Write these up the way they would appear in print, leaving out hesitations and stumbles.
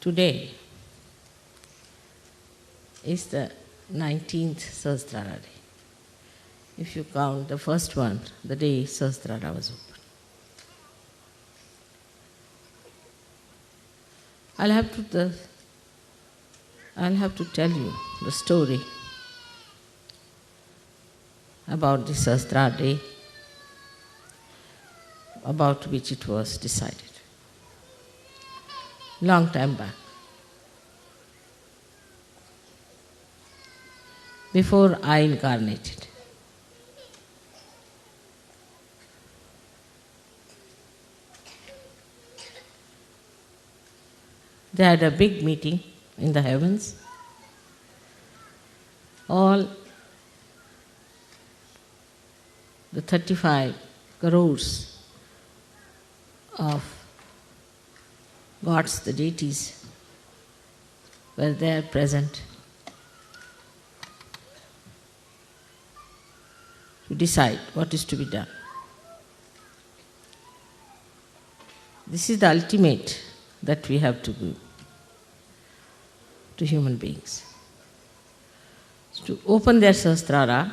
Today is the 19th Sahasrara day. If you count the first one, the day Sahasrara was opened. I'll have to tell you the story about the Sahasrara day, about which it was decided. Long time back. Before I incarnated. They had a big meeting in the heavens. All the 35 crores of gods, the deities, were there present to decide what is to be done. This is the ultimate that we have to do to human beings. To open their Sahasrara,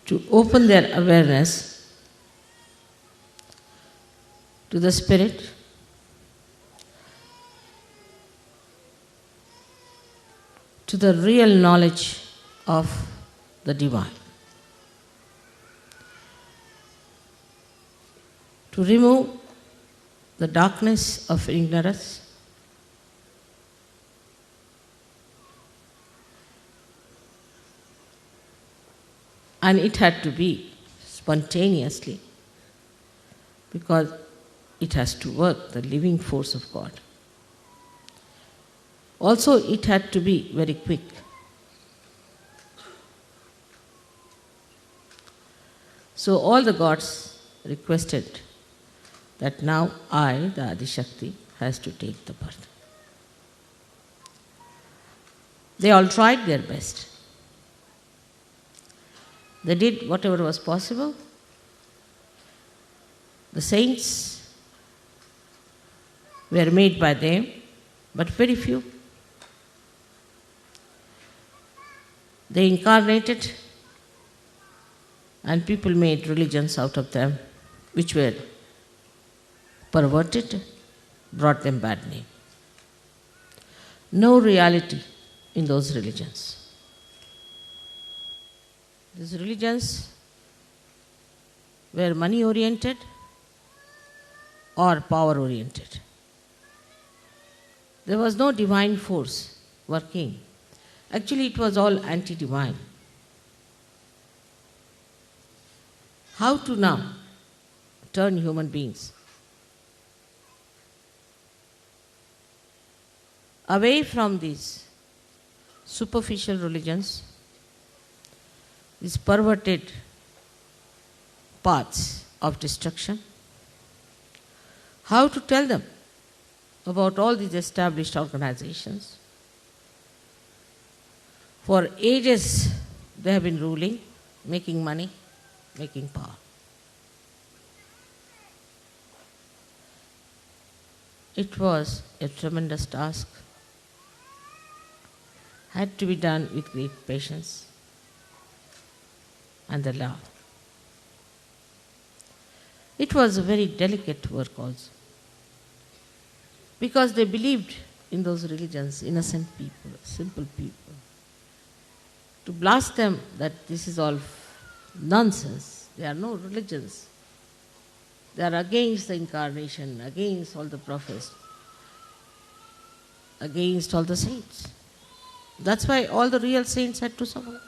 to open their awareness to the Spirit, to the real knowledge of the Divine, to remove the darkness of ignorance, and it had to be spontaneously because it has to work, the living force of God. Also, it had to be very quick. So all the gods requested that now I, the Adi-Shakti, has to take the birth. They all tried their best. They did whatever was possible. The saints were made by them, but very few. They incarnated, and people made religions out of them, which were perverted, brought them bad name. No reality in those religions. These religions were money-oriented or power-oriented. There was no divine force working. Actually, it was all anti-divine. How to now turn human beings away from these superficial religions, these perverted paths of destruction? How to tell them about all these established organizations? For ages they have been ruling, making money, making power. It was a tremendous task. Had to be done with great patience and the love. It was a very delicate work also, because they believed in those religions, innocent people, simple people. To blast them that this is all nonsense, there are no religions. They are against the incarnation, against all the prophets, against all the saints. That's why all the real saints had to suffer.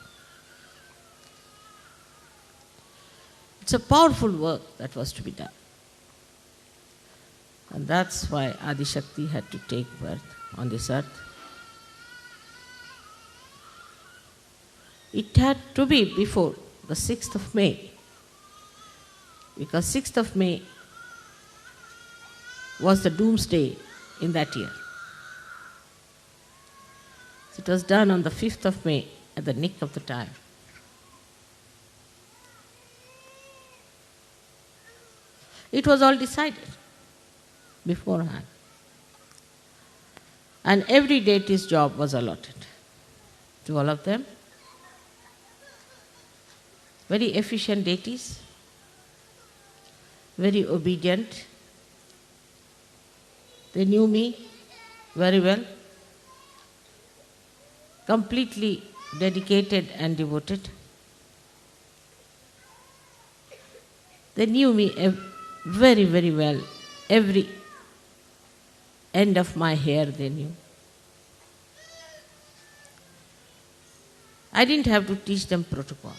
It's a powerful work that was to be done. And that's why Adi-Shakti had to take birth on this earth. It had to be before the 6th of May, because 6th of May was the doomsday in that year. So it was done on the 5th of May at the nick of the time. It was all decided. beforehand. And every deity's job was allotted to all of them. Very efficient deities, very obedient. They knew me very well, completely dedicated and devoted. They knew me very, very well. Every end of my hair they knew. I didn't have to teach them protocol.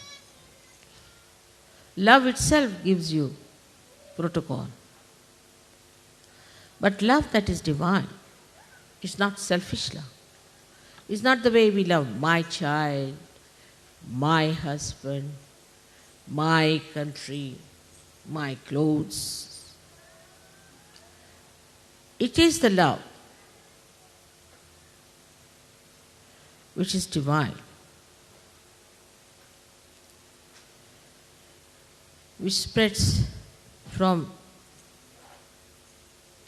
Love itself gives you protocol. But love that is divine is not selfish love. It's not the way we love my child, my husband, my country, my clothes. It is the love which is divine, which spreads from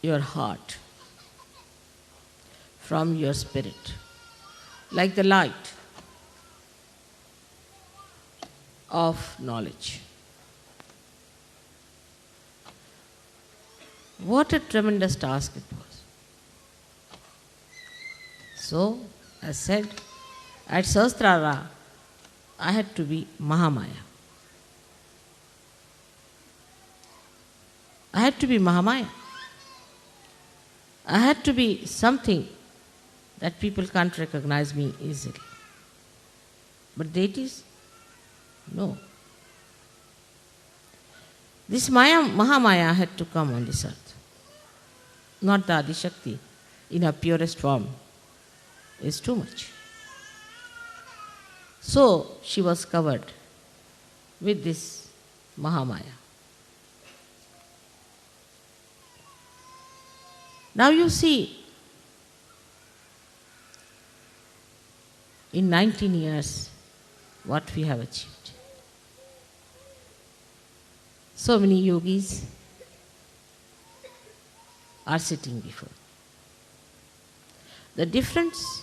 your heart, from your spirit, like the light of knowledge. What a tremendous task it was. So, as said, at Sahasrara, I had to be Mahamaya. I had to be Mahamaya. I had to be something that people can't recognize me easily. But deities, no. This Mahamaya had to come on this earth. Not the Adishakti in her purest form is too much. So she was covered with this Mahamaya. Now you see, in 19 years, what we have achieved. So many yogis are sitting before. The difference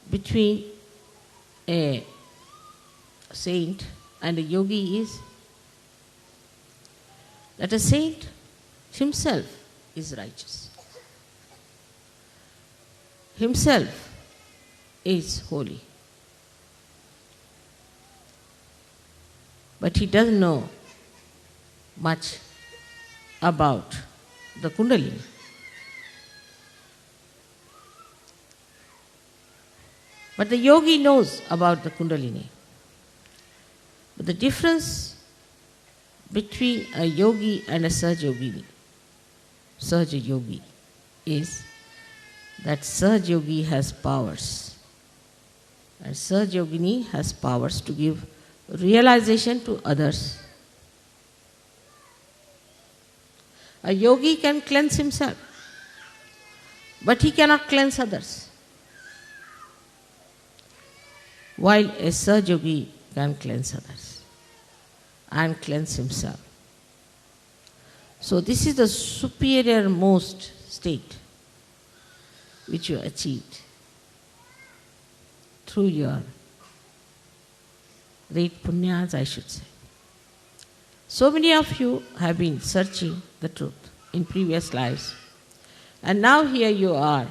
between a saint and a yogi is that a saint himself is righteous. Himself is holy. But he doesn't know much about the Kundalini. But the yogi knows about the Kundalini. But the difference between a yogi and a Sahaja yogi is that Sahaja yogi has powers. And Sahaja yogini has powers to give realization to others. A yogi can cleanse himself, but he cannot cleanse others. While a Sahaja yogi can cleanse others and cleanse himself. So this is the superior most state which you achieved through your great punyas, I should say. So many of you have been searching the truth in previous lives, and now here you are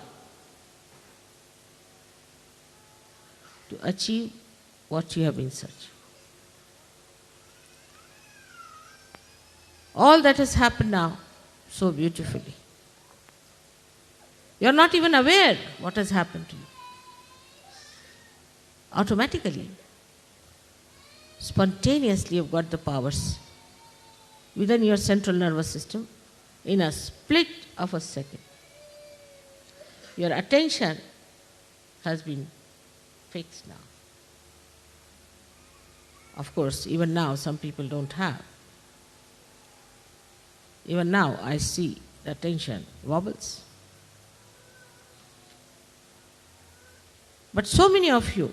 to achieve what you have been searching. All that has happened now so beautifully. You are not even aware what has happened to you. Automatically, spontaneously you've got the powers within your central nervous system in a split of a second. Your attention has been fixed now. Of course, even now some people don't have. Even now I see the attention wobbles. But so many of you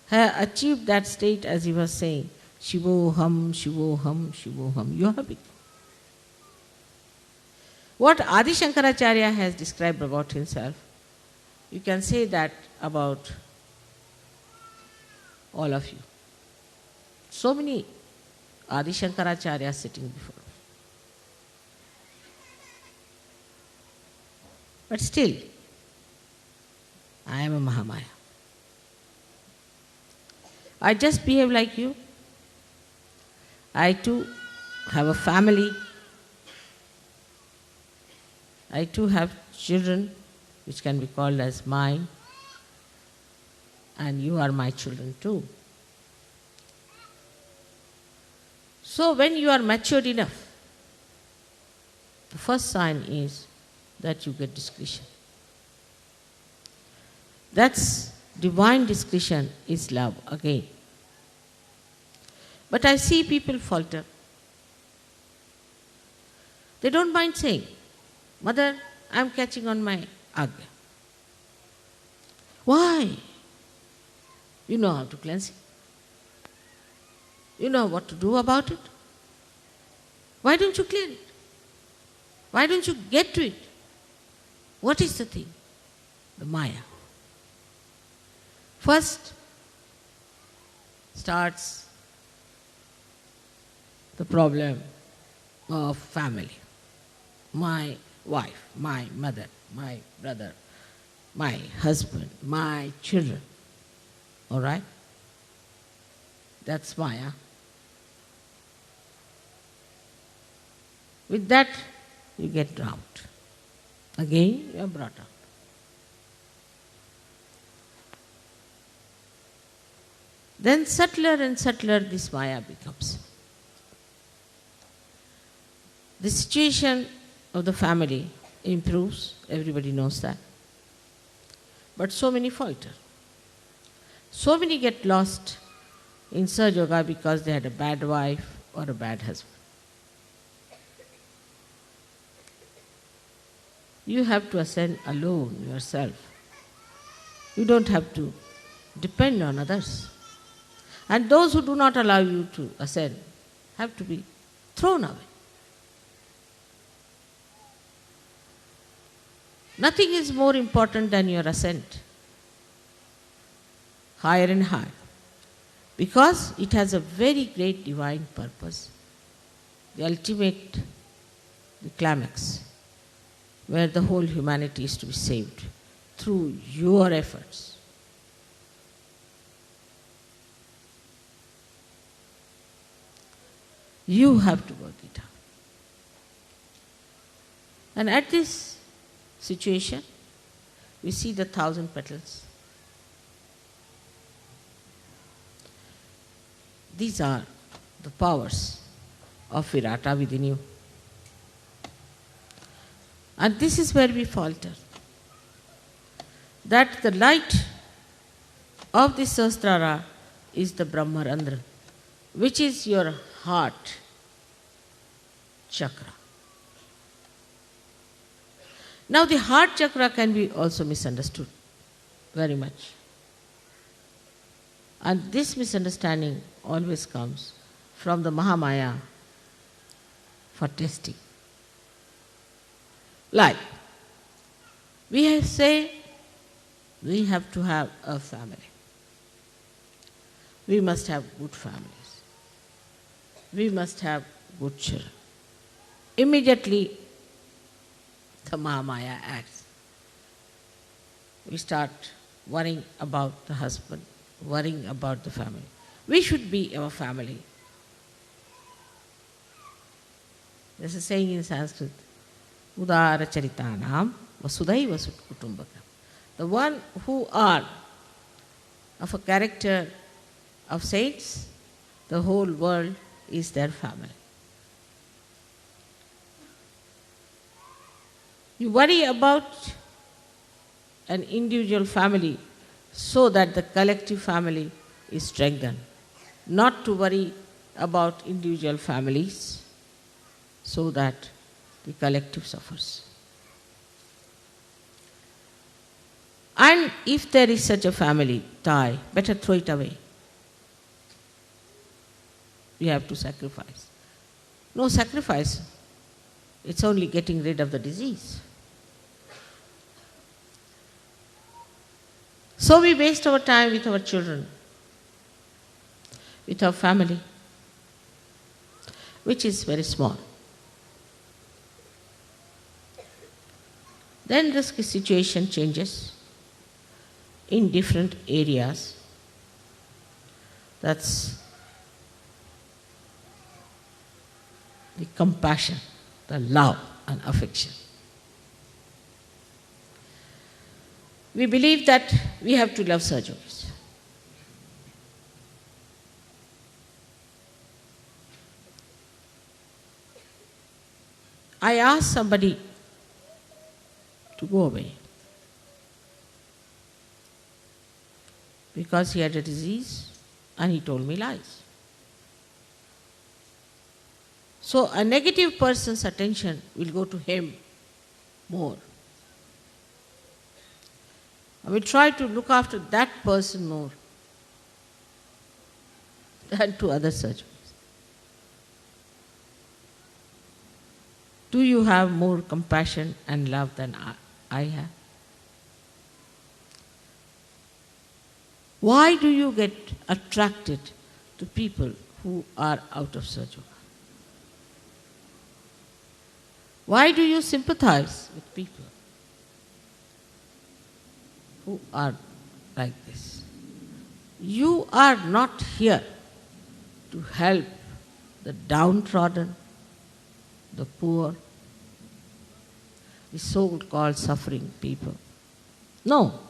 have achieved that state, as he was saying, Shivoham, Shivoham, Shivoham. You have it. What Adi Shankaracharya has described about himself, you can say that about all of you. So many Adi Shankaracharya sitting before me. But still, I am a Mahamaya. I just behave like you. I too have a family. I too have children which can be called as mine. And you are my children too. So when you are matured enough, the first sign is that you get discretion. That's divine discretion is love again. But I see people falter. They don't mind saying, Mother, I'm catching on my agya. Why? You know how to cleanse it. You know what to do about it. Why don't you clear it? Why don't you get to it? What is the thing? The Maya. First starts the problem of family. My wife, my mother, my brother, my husband, my children. All right? That's Maya. With that, you get drowned. Again, you are brought up. Then subtler and subtler this Maya becomes. The situation of the family improves, everybody knows that. But so many falter. So many get lost in Sahaja Yoga because they had a bad wife or a bad husband. You have to ascend alone yourself. You don't have to depend on others. And those who do not allow you to ascend have to be thrown away. Nothing is more important than your ascent, higher and higher, because it has a very great divine purpose, the ultimate, the climax, where the whole humanity is to be saved through your efforts. You have to work it out. And at this situation, we see the 1,000 petals. These are the powers of Virata within you. And this is where we falter. That the light of the Sahasrara is the Brahmarandra, which is your heart chakra. Now the heart chakra can be also misunderstood very much. And this misunderstanding always comes from the Mahamaya for testing. Like, we say we have to have a family. We must have good families. We must have good children. Immediately, the Mahamaya acts. We start worrying about the husband, worrying about the family. We should be our family. There's a saying in Sanskrit, Udara Charitanam Vasudhaiva Kutumbakam. The one who are of a character of saints, the whole world is their family. You worry about an individual family so that the collective family is strengthened. Not to worry about individual families so that the collective suffers. And if there is such a family tie, better throw it away. You have to sacrifice. No sacrifice It's only getting rid of the disease. So we waste our time with our children, with our family, which is very small. Then the situation changes in different areas. That's the compassion, the love and affection. We believe that we have to love Sahajogis. I asked somebody to go away because he had a disease and he told me lies. So a negative person's attention will go to him more. I will try to look after that person more than to other surgeons. Do you have more compassion and love than I have? Why do you get attracted to people who are out of Sahaja? Why do you sympathize with people who are like this? You are not here to help the downtrodden, the poor, the so-called suffering people. No,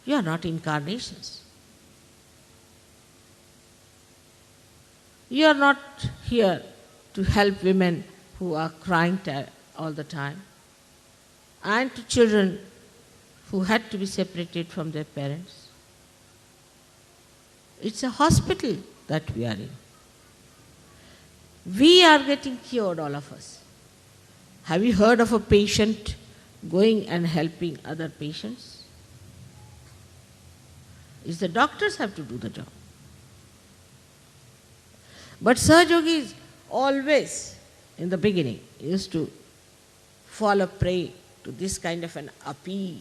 you are not incarnations. You are not here to help women who are crying all the time, and to children who had to be separated from their parents. It's a hospital that we are in. We are getting cured, all of us. Have you heard of a patient going and helping other patients? It's the doctors have to do the job. But Sahajogis always, in the beginning, used to fall a prey to this kind of an appeal.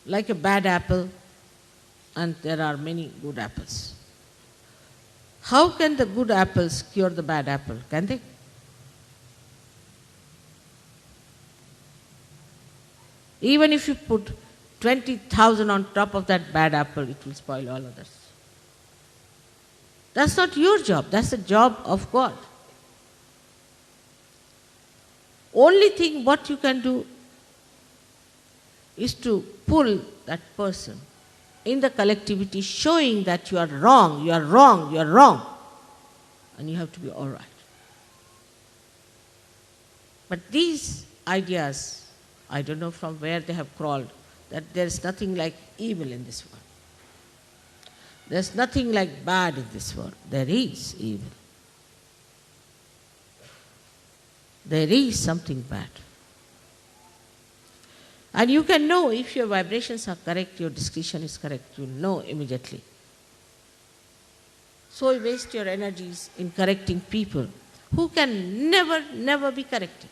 Like a bad apple, and there are many good apples. How can the good apples cure the bad apple? Can they? Even if you put 20,000 on top of that bad apple, it will spoil all others. That's not your job. That's the job of God. Only thing what you can do is to pull that person in the collectivity, showing that you are wrong, you are wrong, you are wrong, and you have to be all right. But these ideas, I don't know from where they have crawled, that there is nothing like evil in this world. There's nothing like bad in this world. There is evil. There is something bad. And you can know if your vibrations are correct, your discretion is correct, you know immediately. So you waste your energies in correcting people who can never be corrected.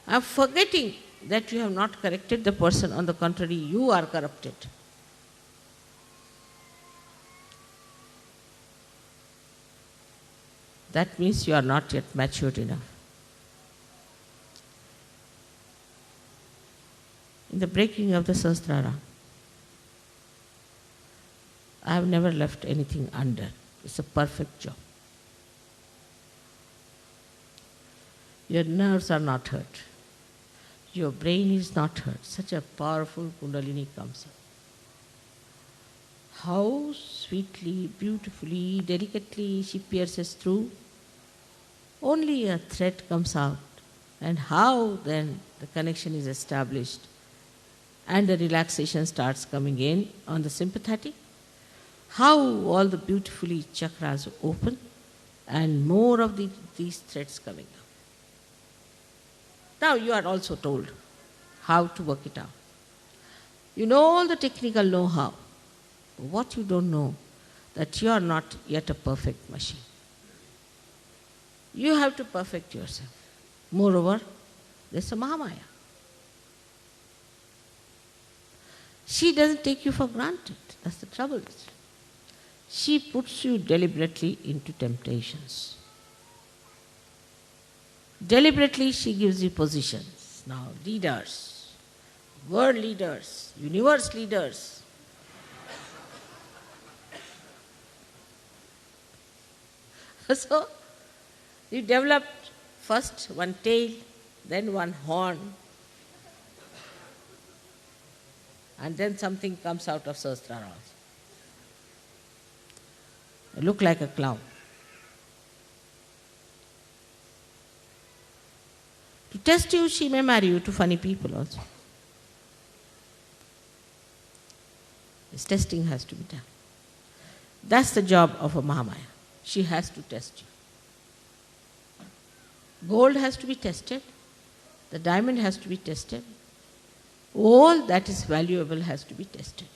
I'm forgetting that you have not corrected the person. On the contrary, you are corrupted. That means you are not yet matured enough. In the breaking of the Sahasrara, I have never left anything under. It's a perfect job. Your nerves are not hurt. Your brain is not hurt. Such a powerful Kundalini comes up. How sweetly, beautifully, delicately she pierces through. Only a thread comes out. And how then the connection is established and the relaxation starts coming in on the sympathetic. How all the beautifully chakras open and more of these threads coming up. Now you are also told how to work it out. You know all the technical know-how. What you don't know, that you are not yet a perfect machine. You have to perfect yourself. Moreover, there's a Mahamaya. She doesn't take you for granted. That's the trouble. She puts you deliberately into temptations. Deliberately she gives you positions. Now, leaders, world leaders, universe leaders. So, you developed first one tail, then one horn, and then something comes out of Sahasrara also. You look like a clown. To test you, she may marry you to funny people also. This testing has to be done. That's the job of a Mahamaya. She has to test you. Gold has to be tested. The diamond has to be tested. All that is valuable has to be tested.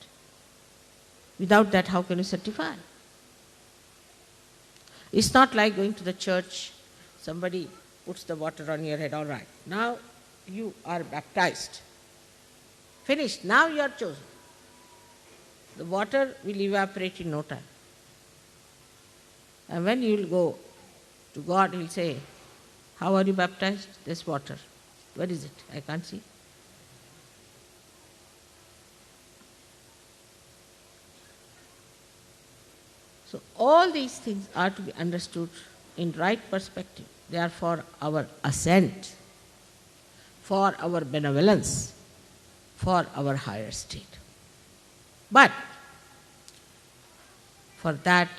Without that, how can you certify? It's not like going to the church, somebody puts the water on your head, all right. Now you are baptized. Finished. Now you are chosen. The water will evaporate in no time. And when you will go to God, He will say, how are you baptized? This water. Where is it? I can't see. So all these things are to be understood in right perspective. They are for our ascent, for our benevolence, for our higher state. But for that,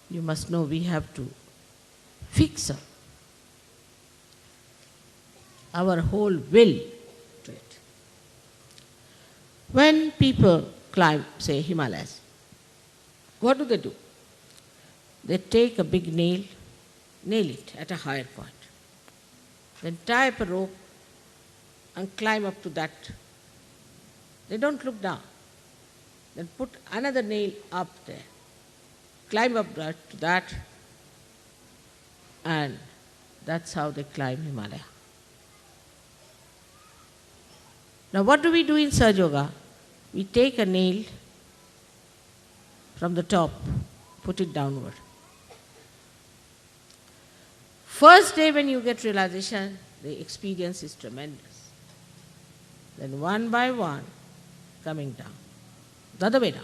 you must know we have to fix our whole will to it. When people climb, say, Himalayas, what do? They take a big nail it at a higher point, then tie up a rope and climb up to that. They don't look down. Then put another nail up there, climb up to that, and that's how they climb Himalaya. Now what do we do in Sahaja Yoga? We take a nail from the top, put it downward. First day when you get realization, the experience is tremendous. Then one by one, coming down. The other way down.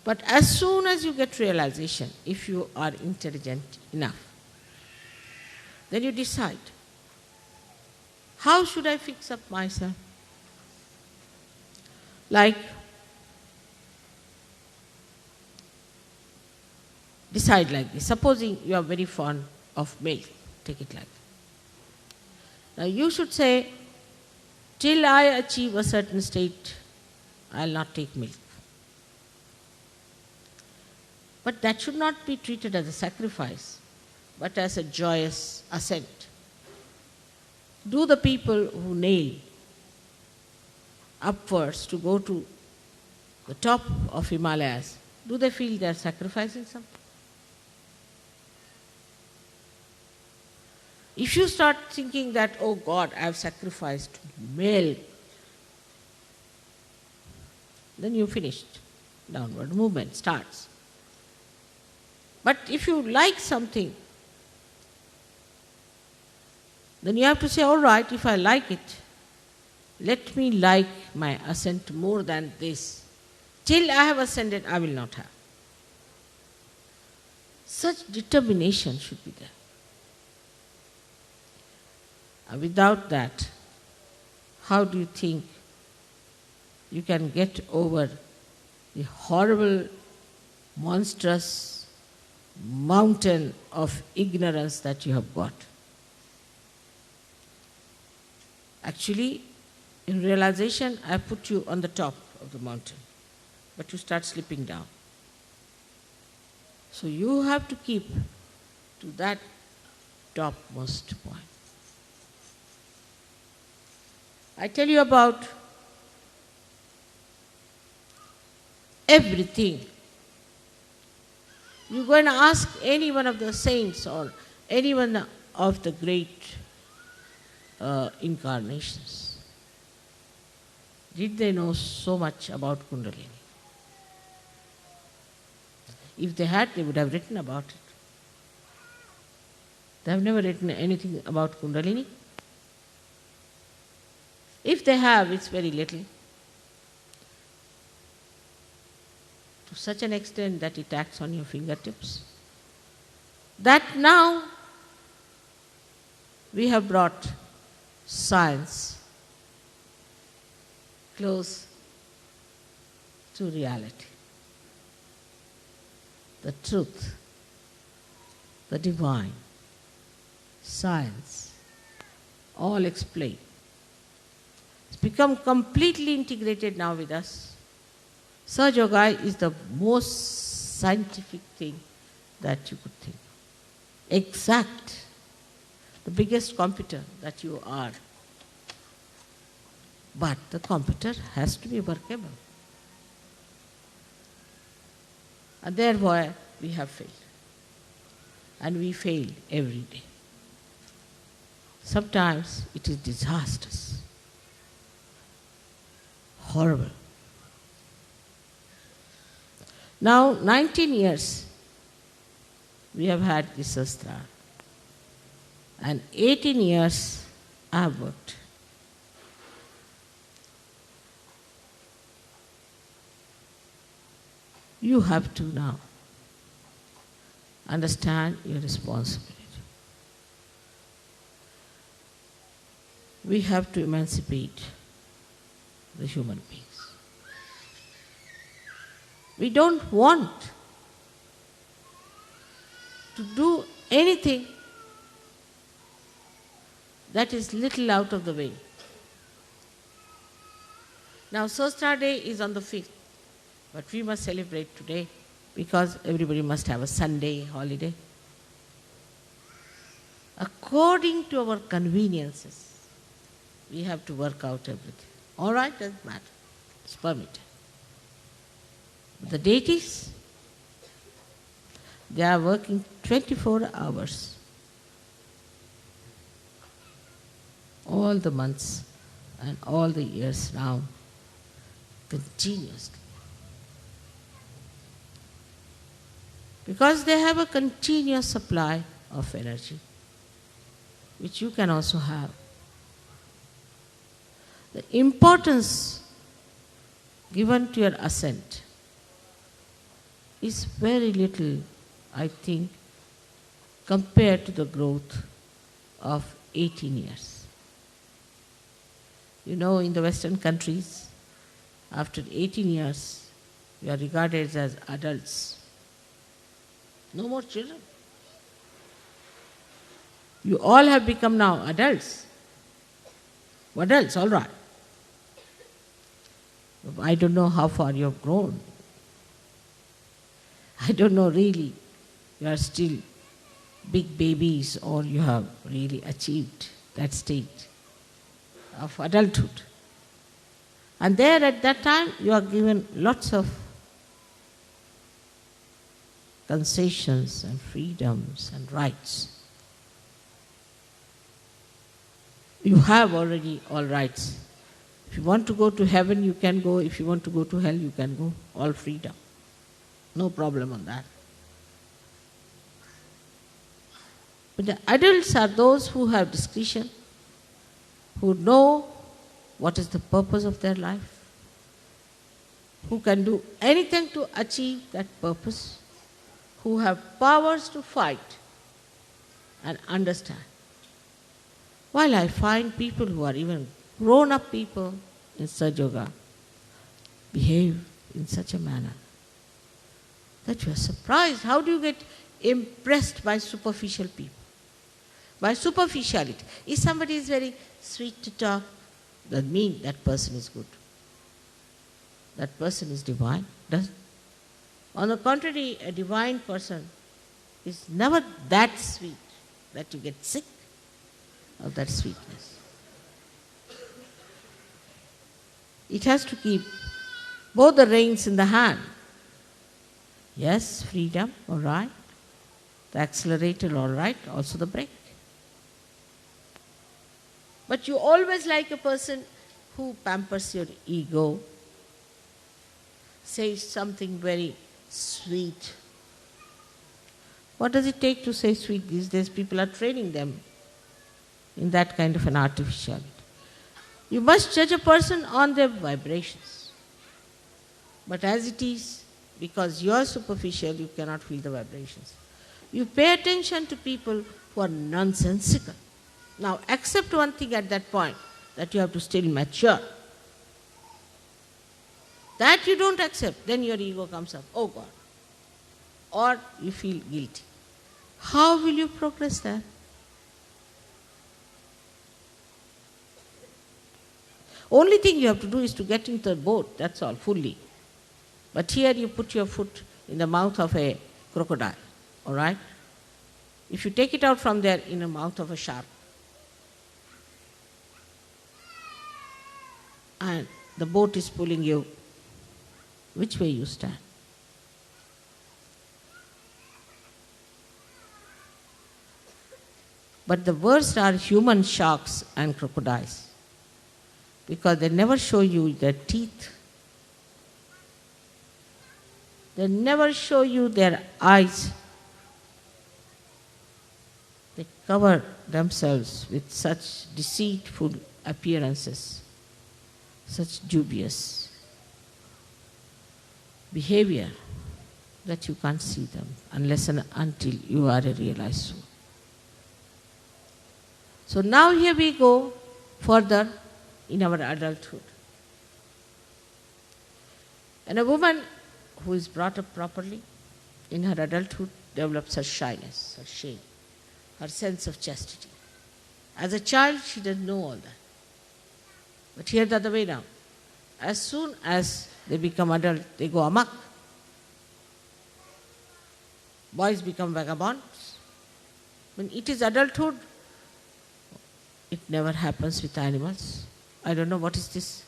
But as soon as you get realization, if you are intelligent enough, then you decide, how should I fix up myself? Like, decide like this. Supposing you are very fond of milk, take it like that. Now you should say, till I achieve a certain state, I will not take milk. But that should not be treated as a sacrifice, but as a joyous ascent. Do the people who nail upwards to go to the top of Himalayas, do they feel they are sacrificing something? If you start thinking that, oh God, I have sacrificed milk, then you finished. Downward movement starts. But if you like something, then you have to say, all right, if I like it, let me like my ascent more than this. Till I have ascended, I will not have. Such determination should be there. Without that, how do you think you can get over the horrible, monstrous mountain of ignorance that you have got? Actually, in realization, I put you on the top of the mountain, but you start slipping down. So you have to keep to that topmost point. I tell you about everything You go and ask any one of the saints or any one of the great incarnations. Did they know so much about Kundalini? If they had, they would have written about it. They have never written anything about Kundalini. If they have, it's very little. To such an extent that it acts on your fingertips. That now we have brought science close to reality. The truth, the divine, science, all explained. It's become completely integrated now with us. Sahaja Yoga is the most scientific thing that you could think. Exact, the biggest computer that you are. But the computer has to be workable. And therefore we have failed. And we fail every day. Sometimes it is disastrous, horrible. Now 19 years we have had this Sahasrara. And 18 years I have worked. You have to now understand your responsibility. We have to emancipate the human beings. We don't want to do anything that is little out of the way. Now, Sahasrara Day is on the 5th, but we must celebrate today because everybody must have a Sunday holiday. According to our conveniences, we have to work out everything. All right, doesn't matter. It's permitted. But the deities, they are working 24 hours. All the months and all the years now, continuously. Because they have a continuous supply of energy, which you can also have. The importance given to your ascent is very little, I think, compared to the growth of 18 years. You know, in the Western countries, after 18 years, you are regarded as adults. No more children. You all have become now adults. Adults, all right. I don't know how far you have grown. I don't know really. You are still big babies or you have really achieved that state of adulthood. And there at that time you are given lots of concessions and freedoms and rights. You have already all rights. If you want to go to heaven, you can go. If you want to go to hell, you can go. All freedom. No problem on that. But the adults are those who have discretion, who know what is the purpose of their life, who can do anything to achieve that purpose, who have powers to fight and understand. While I find people who are even grown-up people in Sahaja Yoga behave in such a manner that you are surprised. How do you get impressed by superficial people? By superficiality. If somebody is very sweet to talk, doesn't mean that person is good. That person is divine. Doesn't. On the contrary, a divine person is never that sweet that you get sick of that sweetness. It has to keep both the reins in the hand. Yes, freedom, all right. The accelerator, all right. Also the brake. But you always like a person who pampers your ego, says something very sweet. What does it take to say sweet these days? People are training them in that kind of an artificiality. You must judge a person on their vibrations. But as it is, because you are superficial, you cannot feel the vibrations. You pay attention to people who are nonsensical. Now, accept one thing at that point, that you have to still mature. That you don't accept, then your ego comes up, oh God. Or you feel guilty. How will you progress there? Only thing you have to do is to get into the boat, that's all, fully. But here you put your foot in the mouth of a crocodile, all right? If you take it out from there in the mouth of a shark, and the boat is pulling you, which way you stand? But the worst are human sharks and crocodiles, because they never show you their teeth. They never show you their eyes. They cover themselves with such deceitful appearances, such dubious behavior, that you can't see them unless and until you are a realized soul. So now here we go further in our adulthood. And a woman who is brought up properly in her adulthood develops her shyness, her shame, her sense of chastity. As a child, she doesn't know all that. But here the other way now. As soon as they become adult, they go amok. Boys become vagabonds. When it is adulthood, it never happens with animals. I don't know what is this.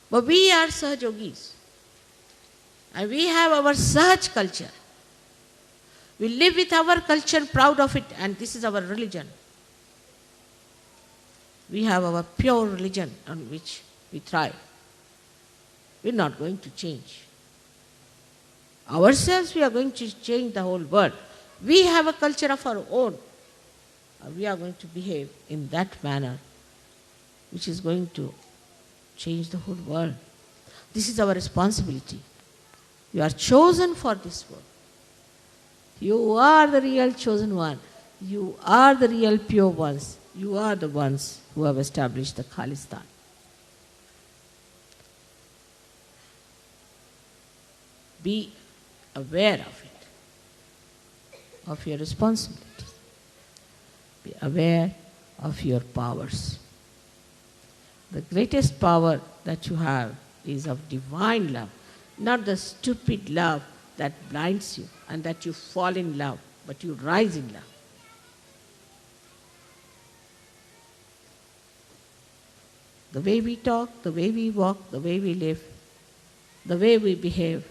But we are Sahajogis. And we have our Sahaj culture. We live with our culture, proud of it, and this is our religion. We have our pure religion on which we thrive. We're not going to change. Ourselves, we are going to change the whole world. We have a culture of our own. We are going to behave in that manner, which is going to change the whole world. This is our responsibility. You are chosen for this work. You are the real chosen one. You are the real pure ones. You are the ones who have established the Khalistan. Be aware of it, of your responsibilities. Be aware of your powers. The greatest power that you have is of divine love, not the stupid love that blinds you and that you fall in love, but you rise in love. The way we talk, the way we walk, the way we live, the way we behave,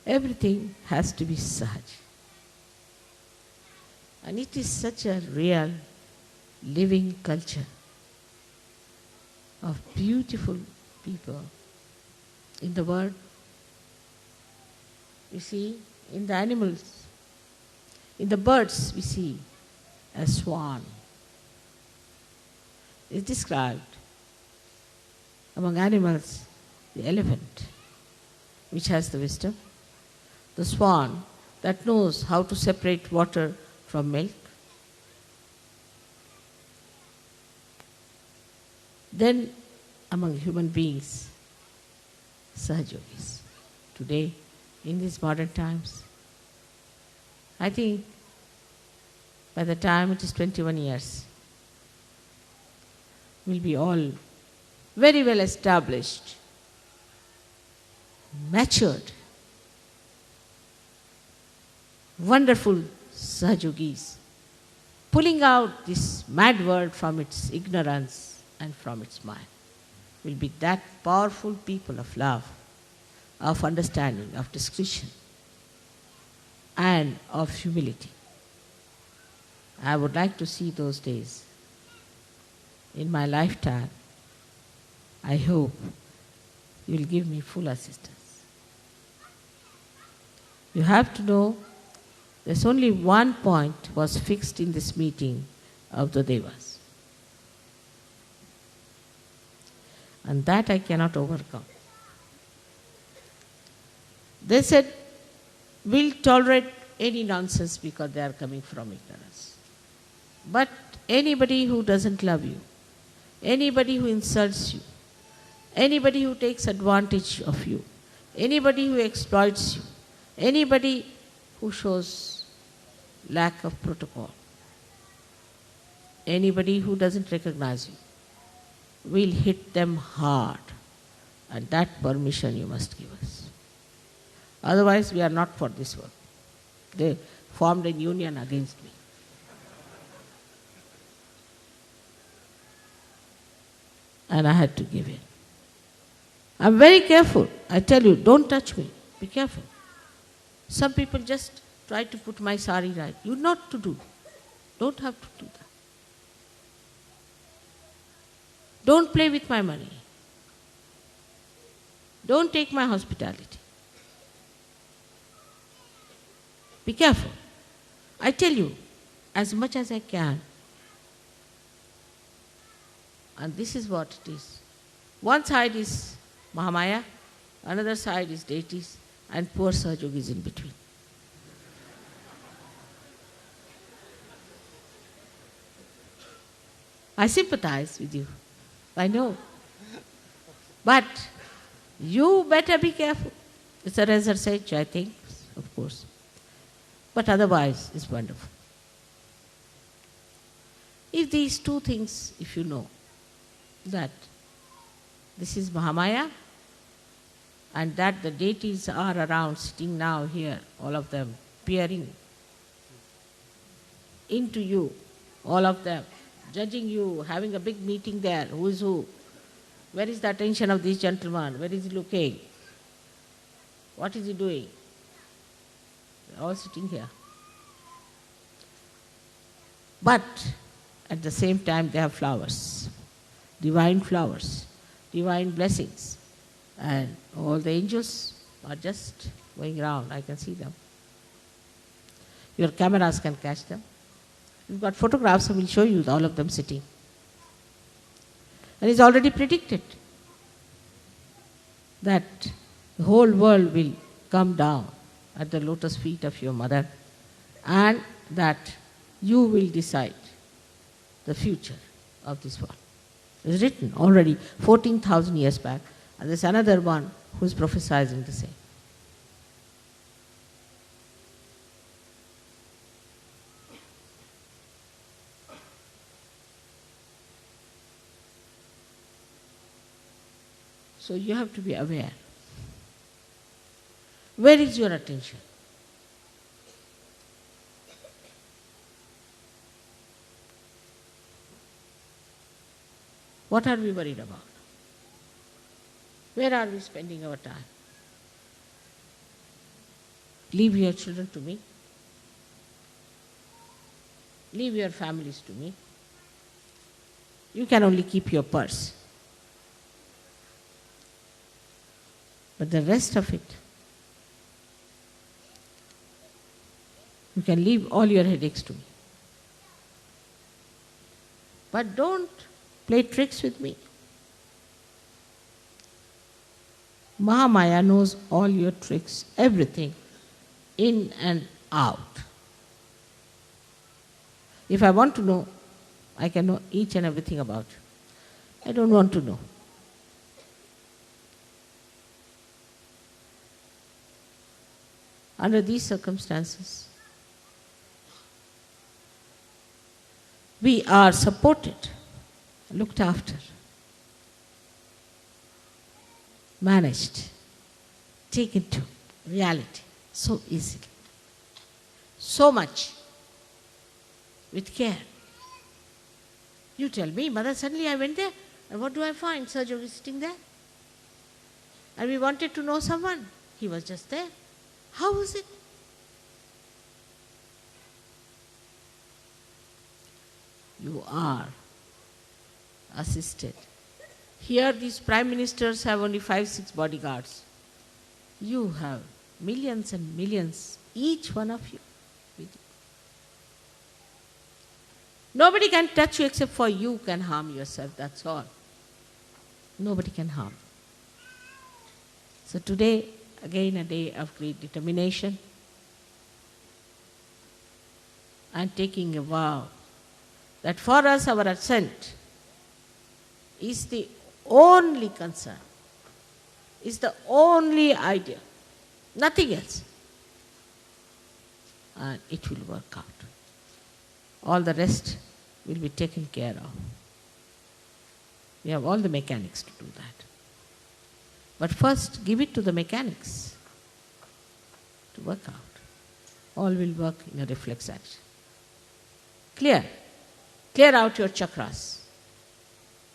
everything has to be Sahaj. And it is such a real, living culture of beautiful people in the world. You see, in the animals, in the birds, we see a swan. It's described. Among animals, the elephant, which has the wisdom, the swan that knows how to separate water from milk. Then among human beings, Sahajogis. Today, in these modern times, I think by the time it is 21 years, we'll be all very well established, matured, wonderful Sahajogis, pulling out this mad world from its ignorance and from its mind. will be that powerful people of love, of understanding, of discretion, and of humility. I would like to see those days in my lifetime. I hope you will give me full assistance. You have to know there's only one point was fixed in this meeting of the Devas. And that I cannot overcome. They said, we'll tolerate any nonsense because they are coming from ignorance. But anybody who doesn't love you, anybody who insults you, anybody who takes advantage of you, anybody who exploits you, anybody who shows lack of protocol, anybody who doesn't recognize you, we'll hit them hard. And that permission you must give us. Otherwise, we are not for this work. They formed a union against me. And I had to give in. I'm very careful. I tell you, don't touch me. Be careful. Some people just try to put my sari right. You not to do. Don't have to do that. Don't play with my money. Don't take my hospitality. Be careful. I tell you, as much as I can. And this is what it is. One side is Mahamaya, another side is deities, and poor Sahajog is in between. I sympathize with you. I know. But you better be careful. It's a research, I think, of course. But otherwise, it's wonderful. If these two things, if you know, that this is Mahamaya, and that the deities are around, sitting now here, all of them, peering into you, all of them, judging you, having a big meeting there, who is who, where is the attention of this gentleman, where is he looking, what is he doing? They're all sitting here. But at the same time they have flowers, divine blessings. And all the angels are just going around. I can see them. Your cameras can catch them. We've got photographs, so we'll show you all of them sitting. And it's already predicted that the whole world will come down at the lotus feet of your mother, and that you will decide the future of this world. It's written already 14,000 years back, and there's another one who's prophesizing the same. So you have to be aware. Where is your attention? What are we worried about? Where are we spending our time? Leave your children to me. Leave your families to me. You can only keep your purse. But the rest of it, you can leave all your headaches to me. But don't play tricks with me. Mahamaya knows all your tricks, everything, in and out. If I want to know, I can know each and everything about you. I don't want to know. Under these circumstances, we are supported, looked after, managed, taken to reality so easily, so much, with care. You tell me, Mother, suddenly I went there, And what do I find? Sergio is sitting there. And we wanted to know someone. He was just there. How was it? You are assisted. Here these prime ministers have only 5-6 bodyguards. You have millions and millions, each one of you, with you. Nobody can touch you except for you can harm yourself, that's all. Nobody can harm. So today, again a day of great determination. I am taking a vow that for us our ascent is the only concern, is the only idea, nothing else. And it will work out. All the rest will be taken care of. We have all the mechanics to do that. But first, give it to the mechanics to work out. All will work in a reflex action. Clear. Clear out your chakras.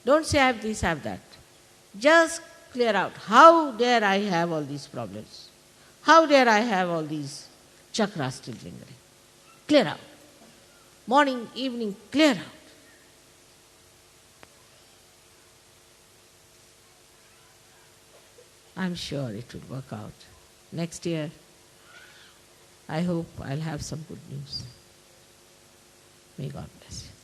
Don't say I have this, I have that. Just clear out. How dare I have all these problems? How dare I have all these chakras still lingering? Clear out. Morning, evening, clear out. I'm sure it will work out. Next year, I hope I'll have some good news. May God bless you.